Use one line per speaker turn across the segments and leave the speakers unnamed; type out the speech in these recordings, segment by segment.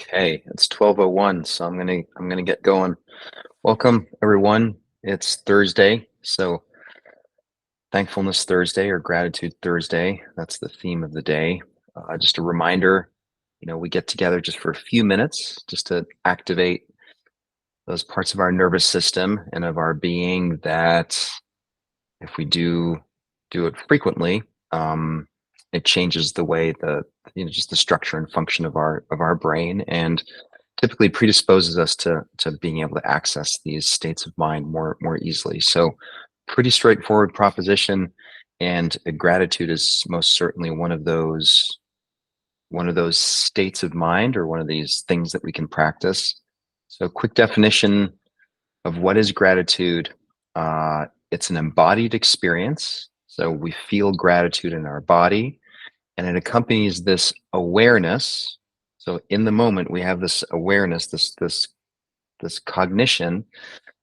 Okay, it's 12:01, so I'm gonna get going. Welcome everyone. It's Thursday, so Thankfulness Thursday or Gratitude Thursday. That's the theme of the day. Just a reminder, we get together just for a few minutes just to activate those parts of our nervous system and of our being that if we do it frequently, it changes the way just the structure and function of our brain and typically predisposes us to being able to access these states of mind more easily. So pretty straightforward proposition, and gratitude is most certainly one of those states of mind, or one of these things that we can practice. So quick definition of what is gratitude. It's an embodied experience. So we feel gratitude in our body, and it accompanies this awareness. So in the moment, we have this awareness, this cognition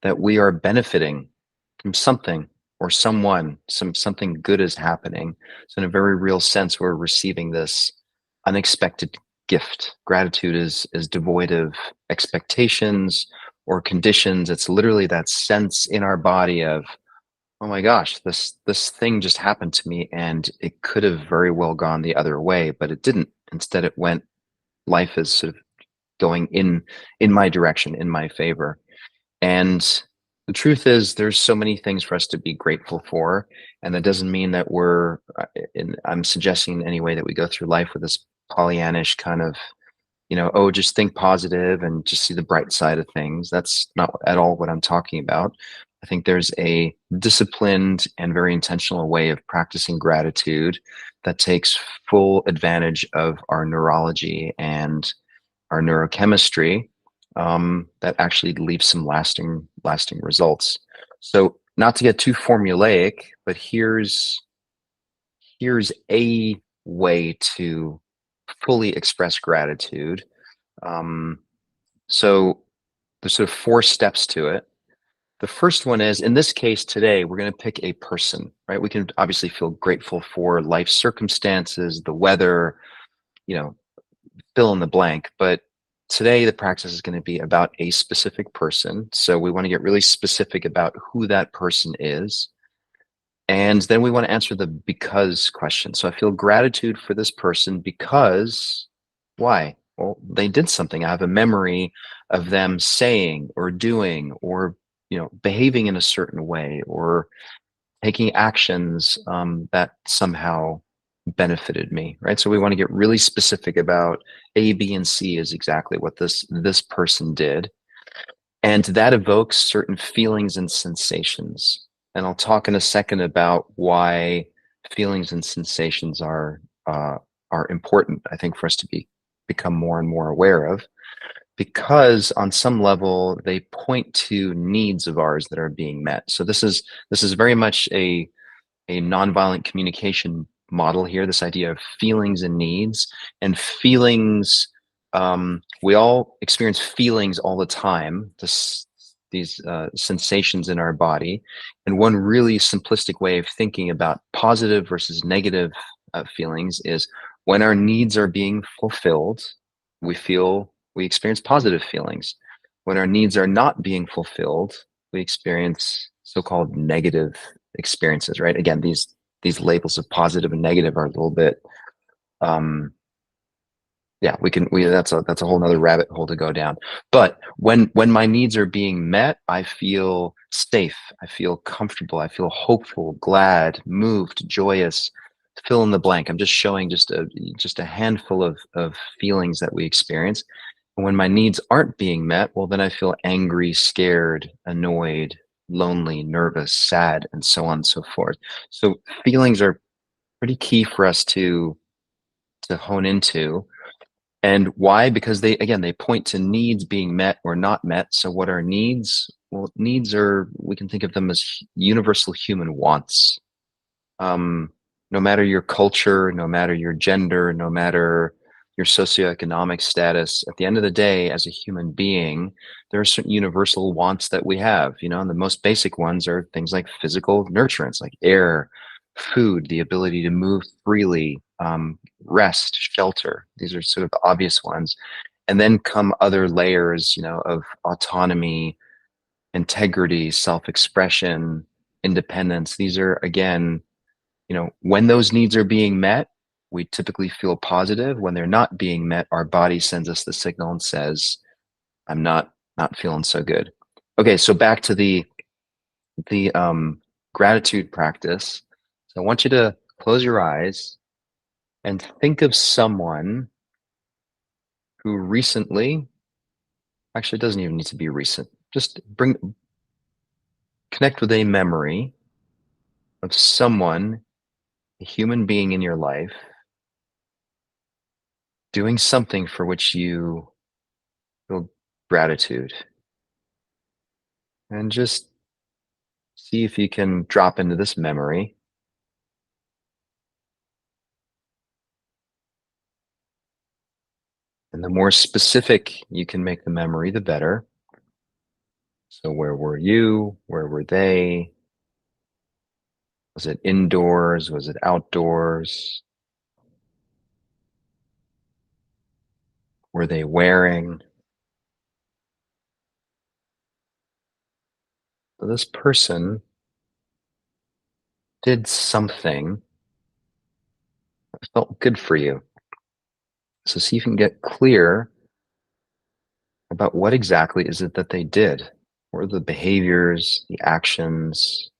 that we are benefiting from something or someone, something good is happening. So in a very real sense, we're receiving this unexpected gift. Gratitude is devoid of expectations or conditions. It's literally that sense in our body of, oh my gosh, this thing just happened to me, and it could have very well gone the other way, but it didn't. Instead, it went. Life is sort of going in my direction, in my favor. And the truth is, there's so many things for us to be grateful for, and that doesn't mean that I'm suggesting in any way that we go through life with this Pollyannish kind of, oh, just think positive and just see the bright side of things. That's not at all what I'm talking about. I think there's a disciplined and very intentional way of practicing gratitude that takes full advantage of our neurology and our neurochemistry, that actually leaves some lasting results. So, not to get too formulaic, but here's a way to fully express gratitude. Um, so there's sort of four steps to it. The first one is, in this case today, we're going to pick a person, right? We can obviously feel grateful for life circumstances, the weather, you know, fill in the blank. But today the practice is going to be about a specific person. So we want to get really specific about who that person is. And then we want to answer the because question. So I feel gratitude for this person because why? Well, they did something. I have a memory of them saying or doing or behaving in a certain way or taking actions that somehow benefited me, right? So we want to get really specific about A, B, and C is exactly what this person did, and that evokes certain feelings and sensations. And I'll talk in a second about why feelings and sensations are important, I think, for us to become more and more aware of, because on some level they point to needs of ours that are being met. So this is very much a nonviolent communication model here, this idea of feelings and needs. And feelings, we all experience feelings all the time, these sensations in our body. And one really simplistic way of thinking about positive versus negative feelings is, when our needs are being fulfilled, we experience positive feelings. When our needs are not being fulfilled, we experience so-called negative experiences, right? Again, these labels of positive and negative are a little bit, yeah, that's a whole nother rabbit hole to go down. But when my needs are being met, I feel safe, I feel comfortable, I feel hopeful, glad, moved, joyous, fill in the blank. I'm just showing just a handful of feelings that we experience. And when my needs aren't being met, well, then I feel angry, scared, annoyed, lonely, nervous, sad, and so on and so forth. So feelings are pretty key for us to hone into. And why? Because they point to needs being met or not met. So what are needs? Well, needs we can think of them as universal human wants. No matter your culture, no matter your gender, no matter your socioeconomic status, at the end of the day, as a human being, there are certain universal wants that we have, and the most basic ones are things like physical nurturance, like air, food, the ability to move freely, rest, shelter. These are sort of the obvious ones. And then come other layers, of autonomy, integrity, self-expression, independence. These are, again, when those needs are being met, we typically feel positive. When they're not being met, our body sends us the signal and says, I'm not feeling so good. Okay, so back to the gratitude practice. So I want you to close your eyes and think of someone who recently, actually, it doesn't even need to be recent. Just connect with a memory of someone, a human being in your life, doing something for which you feel gratitude. And just see if you can drop into this memory. And the more specific you can make the memory, the better. So, where were you? Where were they? Was it indoors? Was it outdoors? Were they wearing? So this person did something that felt good for you. So see if you can get clear about what exactly is it that they did. What are the behaviors, the actions?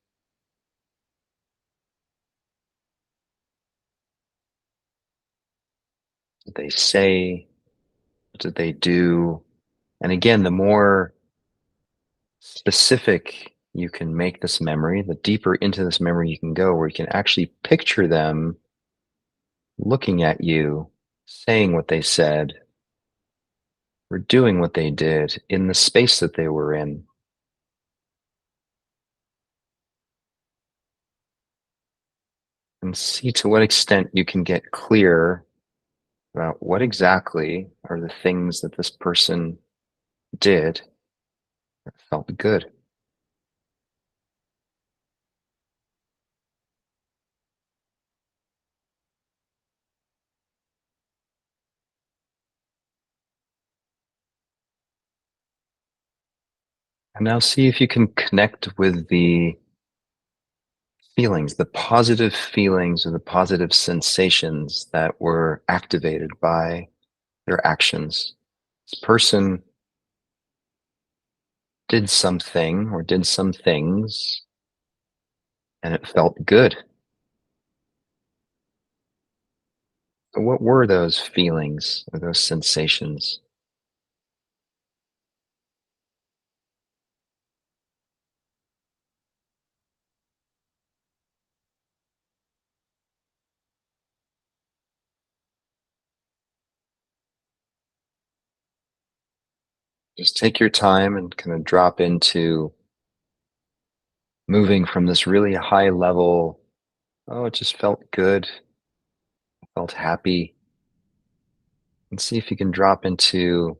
Did they say? What did they do? And again, the more specific you can make this memory, the deeper into this memory you can go, where you can actually picture them looking at you, saying what they said, or doing what they did in the space that they were in. And see to what extent you can get clear about what exactly are the things that this person did that felt good. And now see if you can connect with the feelings, the positive feelings or the positive sensations that were activated by their actions. This person did something or did some things and it felt good. So what were those feelings or those sensations? Just take your time and kind of drop into moving from this really high level, oh, it just felt good, felt happy, and see if you can drop into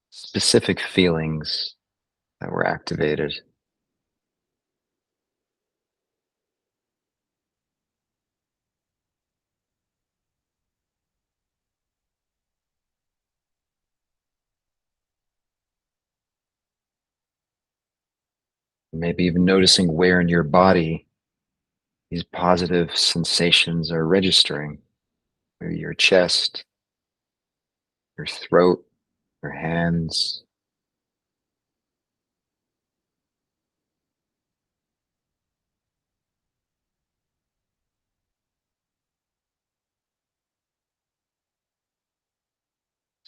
specific feelings that were activated. Maybe even noticing where in your body these positive sensations are registering, maybe your chest, your throat, your hands.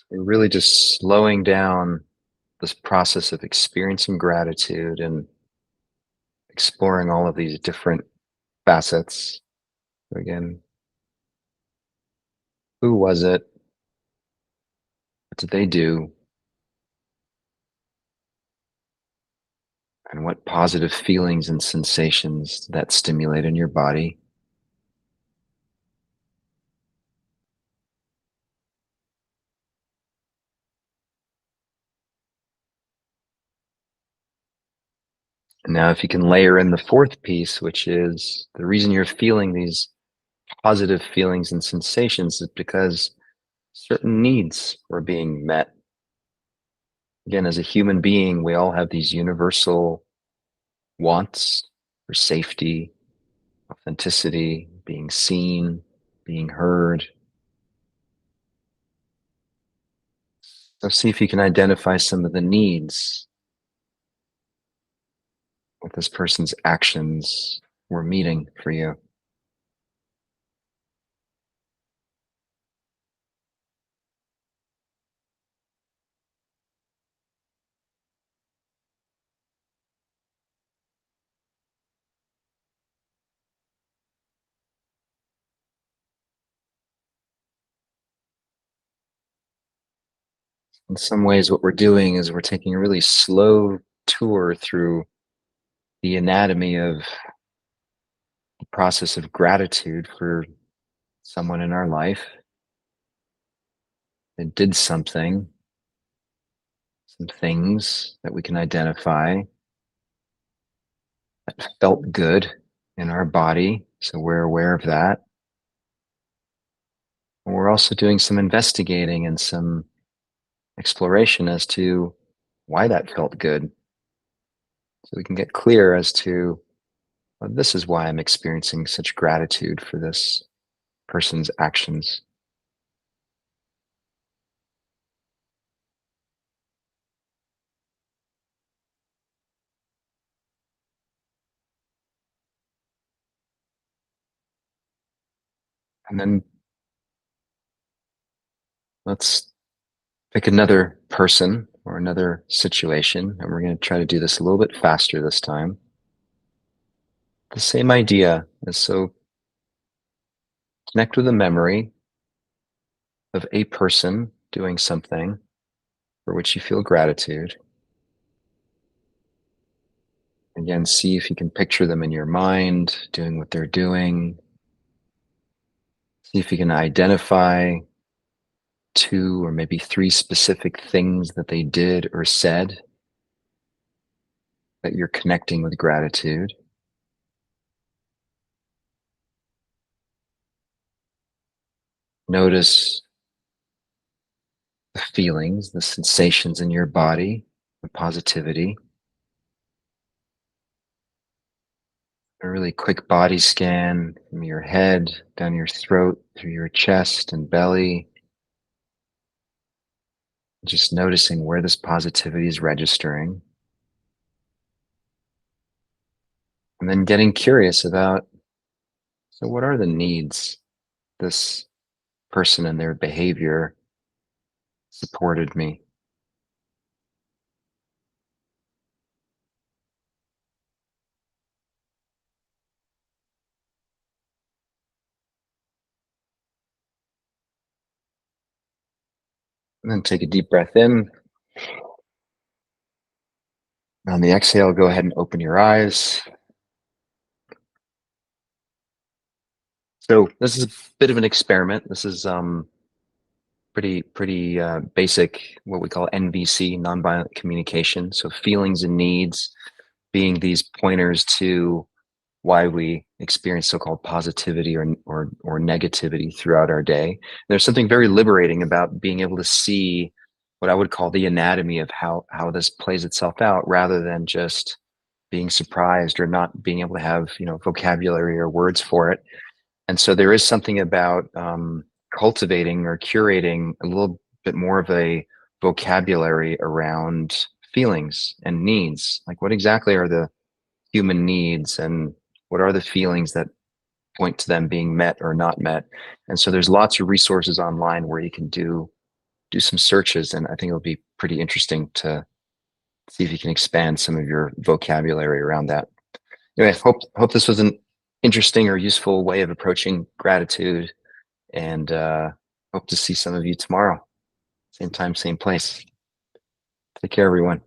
We're really just slowing down this process of experiencing gratitude and exploring all of these different facets. Again, who was it? What did they do? And what positive feelings and sensations that stimulate in your body? And now, if you can layer in the fourth piece, which is the reason you're feeling these positive feelings and sensations, is because certain needs were being met. Again, as a human being, we all have these universal wants for safety, authenticity, being seen, being heard. So see if you can identify some of the needs what this person's actions were meeting for you. In some ways, what we're doing is we're taking a really slow tour through the anatomy of the process of gratitude for someone in our life that did something, some things that we can identify that felt good in our body. So we're aware of that. And we're also doing some investigating and some exploration as to why that felt good. So we can get clear as to well, this is why I'm experiencing such gratitude for this person's actions. And then let's pick another person or another situation, and we're going to try to do this a little bit faster this time. The same idea is so connect with a memory of a person doing something for which you feel gratitude. Again, see if you can picture them in your mind doing what they're doing. See if you can identify two or maybe three specific things that they did or said that you're connecting with gratitude. Notice the feelings, the sensations in your body, the positivity. A really quick body scan from your head, down your throat, through your chest and belly. Just noticing where this positivity is registering. And then getting curious about so, what are the needs this person and their behavior supported me? And then take a deep breath in. On the exhale, go ahead and open your eyes. So this is a bit of an experiment. This is pretty basic, what we call NVC, nonviolent communication. So feelings and needs being these pointers to why we experience so-called positivity or negativity throughout our day. There's something very liberating about being able to see what I would call the anatomy of how this plays itself out, rather than just being surprised or not being able to have vocabulary or words for it. And so there is something about cultivating or curating a little bit more of a vocabulary around feelings and needs. Like, what exactly are the human needs, and what are the feelings that point to them being met or not met? And so there's lots of resources online where you can do some searches, and I think it'll be pretty interesting to see if you can expand some of your vocabulary around that. Anyway, hope this was an interesting or useful way of approaching gratitude, and hope to see some of you tomorrow. Same time, same place. Take care, everyone.